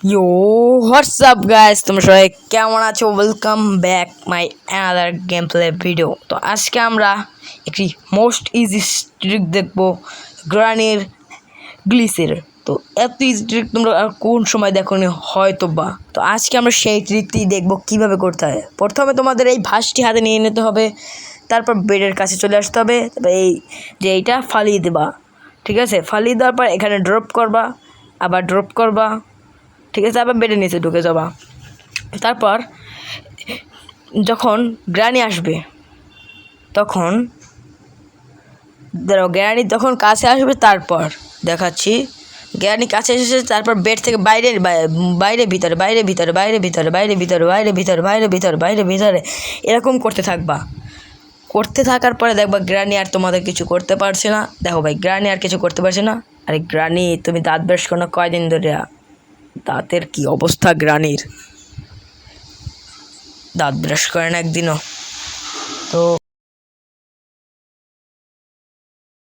ইয়ো WhatsApp guys, তোমরা সবাই কেমন আছো? Welcome back my another game play video. তো আজকে আমরা একটি মোস্ট ইজি ট্রিক দেখবো গ্রানির গ্লিসের। তো এত ইজি ট্রিক তোমরা আর কোন সময় দেখো নি হয়তো বা। তো আজকে আমরা সেই ট্রিকটি দেখবো কিভাবে করতে হয়। প্রথমে তোমাদের এই ভাঁজটি হাতে নিয়ে নিতে হবে, তারপর বেডের কাছে চলে আসতে হবে, তারপর এই যে এইটা ফালিয়ে দেবা, ঠিক আছে? ফালিয়ে দেওয়ার পর এখানে ড্রপ করবা, আবার ড্রপ করবা, ঠিক আছে? আবার বেডের নিচে ঢুকে যাবা। তারপর যখন গ্রানি আসবে তখন গ্রানি যখন কাছে আসবে, তারপর দেখাচ্ছি। গ্রানি কাছে এসেছে, তারপর বেড থেকে বাইরে বাইরে ভিতরে বাইরে ভিতরে বাইরে ভিতরে বাইরে ভিতরে বাইরে ভিতরে বাইরে ভিতরে বাইরে ভিতরে এরকম করতে থাকবা। করতে থাকার পরে দেখবা গ্রানি আর তোমাদের কিছু করতে পারছে না। দেখো ভাই, গ্রানি আর কিছু করতে পারছে না। আরে গ্রানি, তুমি দাঁত ব্রাশ করো না কয়দিন ধরে? দাঁতের কি অবস্থা গ্রানির? দাঁত ব্রাশ করে না একদিনও। তো